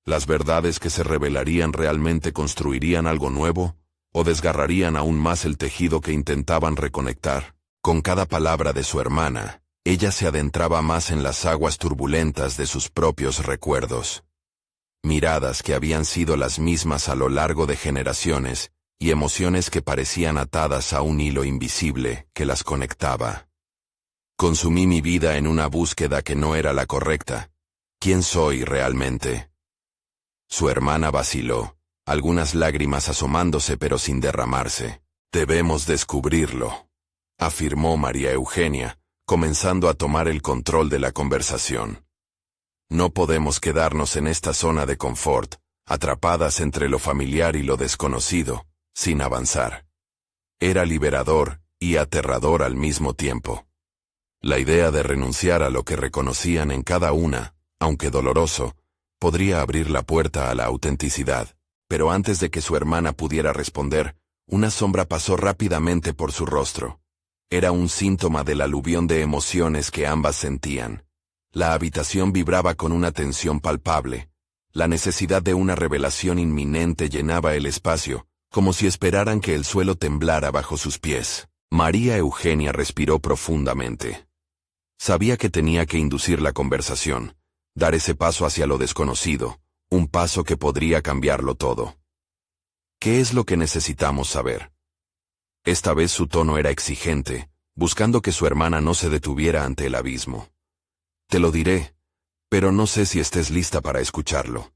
¿Las verdades que se revelarían realmente construirían algo nuevo, o desgarrarían aún más el tejido que intentaban reconectar? Con cada palabra de su hermana, ella se adentraba más en las aguas turbulentas de sus propios recuerdos. Miradas que habían sido las mismas a lo largo de generaciones, y emociones que parecían atadas a un hilo invisible que las conectaba. Consumí mi vida en una búsqueda que no era la correcta. ¿Quién soy realmente? Su hermana vaciló, algunas lágrimas asomándose pero sin derramarse. «Debemos descubrirlo», afirmó María Eugenia, comenzando a tomar el control de la conversación. «No podemos quedarnos en esta zona de confort, atrapadas entre lo familiar y lo desconocido, sin avanzar». Era liberador y aterrador al mismo tiempo. La idea de renunciar a lo que reconocían en cada una, aunque doloroso, podría abrir la puerta a la autenticidad. Pero antes de que su hermana pudiera responder, una sombra pasó rápidamente por su rostro. Era un síntoma del aluvión de emociones que ambas sentían. La habitación vibraba con una tensión palpable. La necesidad de una revelación inminente llenaba el espacio, como si esperaran que el suelo temblara bajo sus pies. María Eugenia respiró profundamente. Sabía que tenía que inducir la conversación, dar ese paso hacia lo desconocido, un paso que podría cambiarlo todo. ¿Qué es lo que necesitamos saber? Esta vez su tono era exigente, buscando que su hermana no se detuviera ante el abismo. «Te lo diré, pero no sé si estés lista para escucharlo»,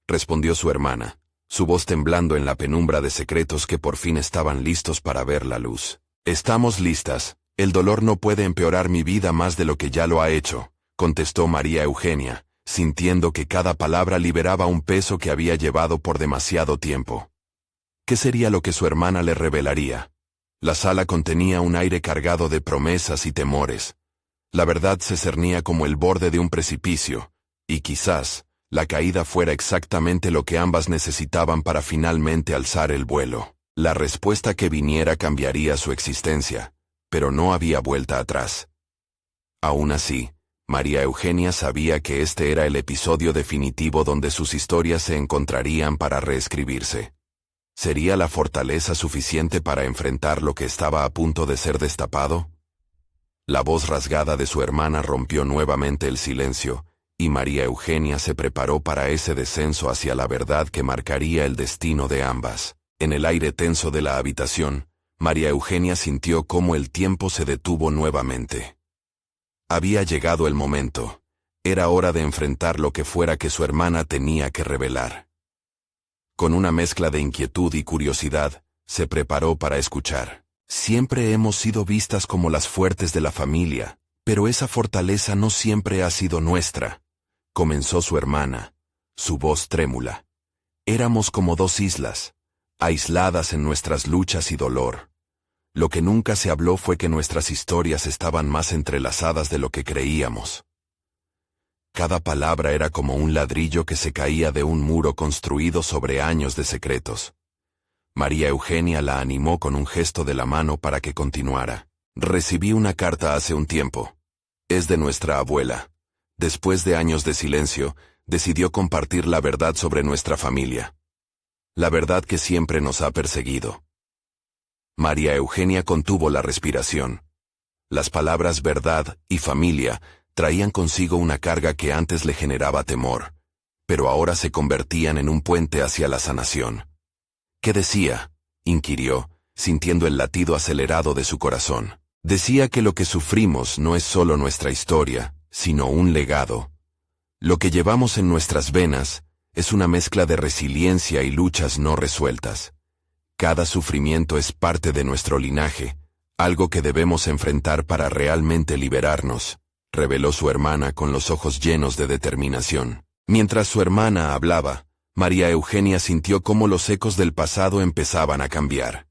respondió su hermana, su voz temblando en la penumbra de secretos que por fin estaban listos para ver la luz. «Estamos listas. El dolor no puede empeorar mi vida más de lo que ya lo ha hecho», contestó María Eugenia, sintiendo que cada palabra liberaba un peso que había llevado por demasiado tiempo. ¿Qué sería lo que su hermana le revelaría? La sala contenía un aire cargado de promesas y temores. La verdad se cernía como el borde de un precipicio, y quizás la caída fuera exactamente lo que ambas necesitaban para finalmente alzar el vuelo. La respuesta que viniera cambiaría su existencia, pero no había vuelta atrás. Aún así, María Eugenia sabía que este era el episodio definitivo donde sus historias se encontrarían para reescribirse. ¿Sería la fortaleza suficiente para enfrentar lo que estaba a punto de ser destapado? La voz rasgada de su hermana rompió nuevamente el silencio, y María Eugenia se preparó para ese descenso hacia la verdad que marcaría el destino de ambas. En el aire tenso de la habitación, María Eugenia sintió cómo el tiempo se detuvo nuevamente. Había llegado el momento. Era hora de enfrentar lo que fuera que su hermana tenía que revelar. Con una mezcla de inquietud y curiosidad, se preparó para escuchar. Siempre hemos sido vistas como las fuertes de la familia, pero esa fortaleza no siempre ha sido nuestra, comenzó su hermana, su voz trémula. Éramos como dos islas, aisladas en nuestras luchas y dolor. Lo que nunca se habló fue que nuestras historias estaban más entrelazadas de lo que creíamos. Cada palabra era como un ladrillo que se caía de un muro construido sobre años de secretos. María Eugenia la animó con un gesto de la mano para que continuara. Recibí una carta hace un tiempo. Es de nuestra abuela. Después de años de silencio, decidió compartir la verdad sobre nuestra familia. La verdad que siempre nos ha perseguido. María Eugenia contuvo la respiración. Las palabras verdad y familia traían consigo una carga que antes le generaba temor, pero ahora se convertían en un puente hacia la sanación. ¿Qué decía?, inquirió, sintiendo el latido acelerado de su corazón. Decía que lo que sufrimos no es solo nuestra historia, sino un legado. Lo que llevamos en nuestras venas es una mezcla de resiliencia y luchas no resueltas. Cada sufrimiento es parte de nuestro linaje, algo que debemos enfrentar para realmente liberarnos, reveló su hermana con los ojos llenos de determinación. Mientras su hermana hablaba, María Eugenia sintió cómo los ecos del pasado empezaban a cambiar.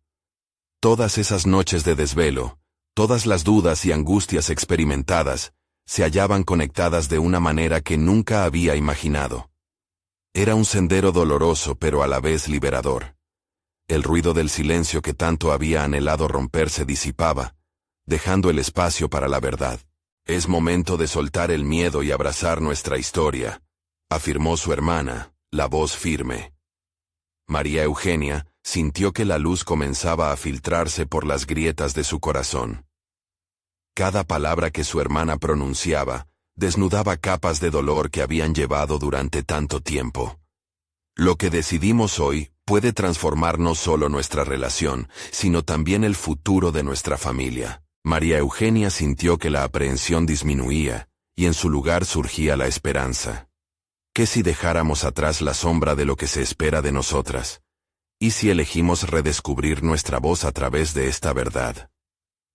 Todas esas noches de desvelo, todas las dudas y angustias experimentadas, se hallaban conectadas de una manera que nunca había imaginado. Era un sendero doloroso pero a la vez liberador. El ruido del silencio que tanto había anhelado romper se disipaba, dejando el espacio para la verdad. Es momento de soltar el miedo y abrazar nuestra historia, afirmó su hermana, la voz firme. María Eugenia sintió que la luz comenzaba a filtrarse por las grietas de su corazón. Cada palabra que su hermana pronunciaba desnudaba capas de dolor que habían llevado durante tanto tiempo. Lo que decidimos hoy puede transformar no solo nuestra relación, sino también el futuro de nuestra familia. María Eugenia sintió que la aprehensión disminuía, y en su lugar surgía la esperanza. ¿Qué si dejáramos atrás la sombra de lo que se espera de nosotras? ¿Y si elegimos redescubrir nuestra voz a través de esta verdad?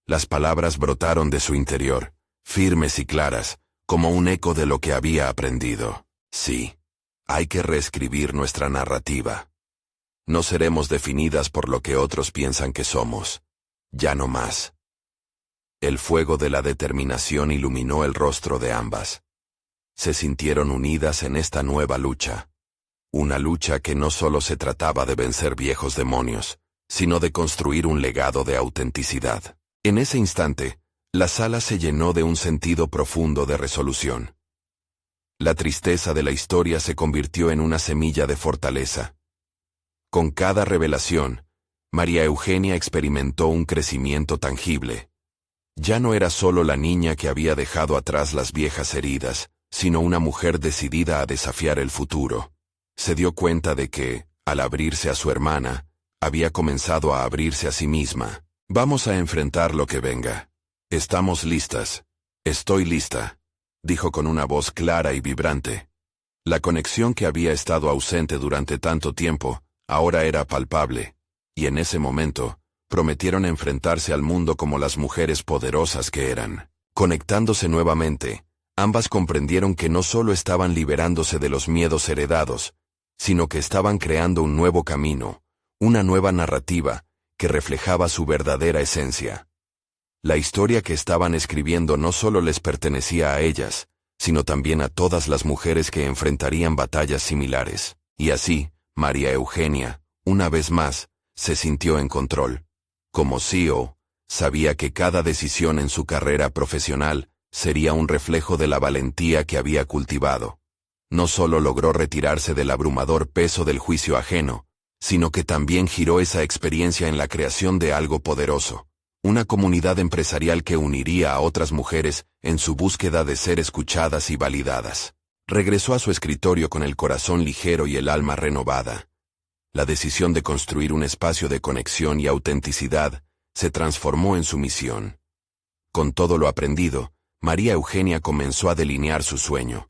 Las palabras brotaron de su interior, firmes y claras, como un eco de lo que había aprendido. Sí, hay que reescribir nuestra narrativa. No seremos definidas por lo que otros piensan que somos. Ya no más. El fuego de la determinación iluminó el rostro de ambas. Se sintieron unidas en esta nueva lucha. Una lucha que no solo se trataba de vencer viejos demonios, sino de construir un legado de autenticidad. En ese instante, la sala se llenó de un sentido profundo de resolución. La tristeza de la historia se convirtió en una semilla de fortaleza. Con cada revelación, María Eugenia experimentó un crecimiento tangible. Ya no era solo la niña que había dejado atrás las viejas heridas, sino una mujer decidida a desafiar el futuro. Se dio cuenta de que, al abrirse a su hermana, había comenzado a abrirse a sí misma. Vamos a enfrentar lo que venga. Estamos listas. Estoy lista, dijo con una voz clara y vibrante. La conexión que había estado ausente durante tanto tiempo, ahora era palpable, y en ese momento, prometieron enfrentarse al mundo como las mujeres poderosas que eran. Conectándose nuevamente, ambas comprendieron que no solo estaban liberándose de los miedos heredados, sino que estaban creando un nuevo camino, una nueva narrativa, que reflejaba su verdadera esencia. La historia que estaban escribiendo no solo les pertenecía a ellas, sino también a todas las mujeres que enfrentarían batallas similares. Y así, María Eugenia, una vez más, se sintió en control. Como CEO, sabía que cada decisión en su carrera profesional sería un reflejo de la valentía que había cultivado. No solo logró retirarse del abrumador peso del juicio ajeno, sino que también giró esa experiencia en la creación de algo poderoso, una comunidad empresarial que uniría a otras mujeres en su búsqueda de ser escuchadas y validadas. Regresó a su escritorio con el corazón ligero y el alma renovada. La decisión de construir un espacio de conexión y autenticidad se transformó en su misión. Con todo lo aprendido, María Eugenia comenzó a delinear su sueño.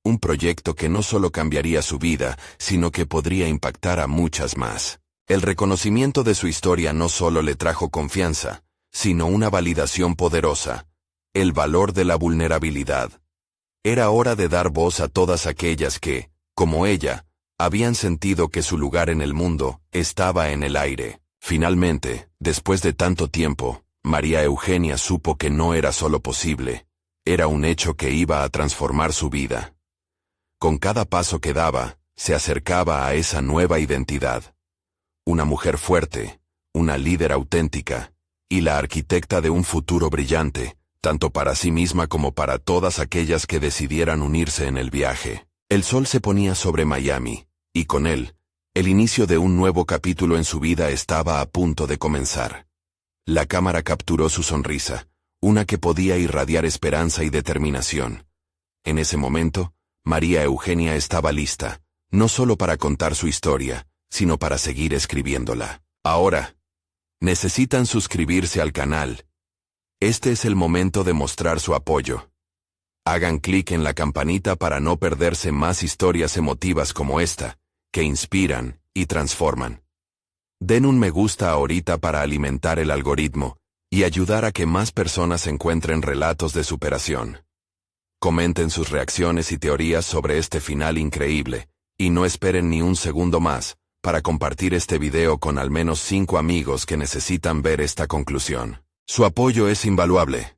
Un proyecto que no solo cambiaría su vida, sino que podría impactar a muchas más. El reconocimiento de su historia no solo le trajo confianza, sino una validación poderosa: el valor de la vulnerabilidad. Era hora de dar voz a todas aquellas que, como ella, habían sentido que su lugar en el mundo estaba en el aire. Finalmente, después de tanto tiempo, María Eugenia supo que no era solo posible, era un hecho que iba a transformar su vida. Con cada paso que daba, se acercaba a esa nueva identidad. Una mujer fuerte, una líder auténtica, y la arquitecta de un futuro brillante, tanto para sí misma como para todas aquellas que decidieran unirse en el viaje. El sol se ponía sobre Miami, y con él, el inicio de un nuevo capítulo en su vida estaba a punto de comenzar. La cámara capturó su sonrisa, una que podía irradiar esperanza y determinación. En ese momento, María Eugenia estaba lista, no solo para contar su historia, sino para seguir escribiéndola. Ahora, necesitan suscribirse al canal. Este es el momento de mostrar su apoyo. Hagan clic en la campanita para no perderse más historias emotivas como esta, que inspiran y transforman. Den un me gusta ahorita para alimentar el algoritmo y ayudar a que más personas encuentren relatos de superación. Comenten sus reacciones y teorías sobre este final increíble, y no esperen ni un segundo más para compartir este video con al menos 5 amigos que necesitan ver esta conclusión. Su apoyo es invaluable.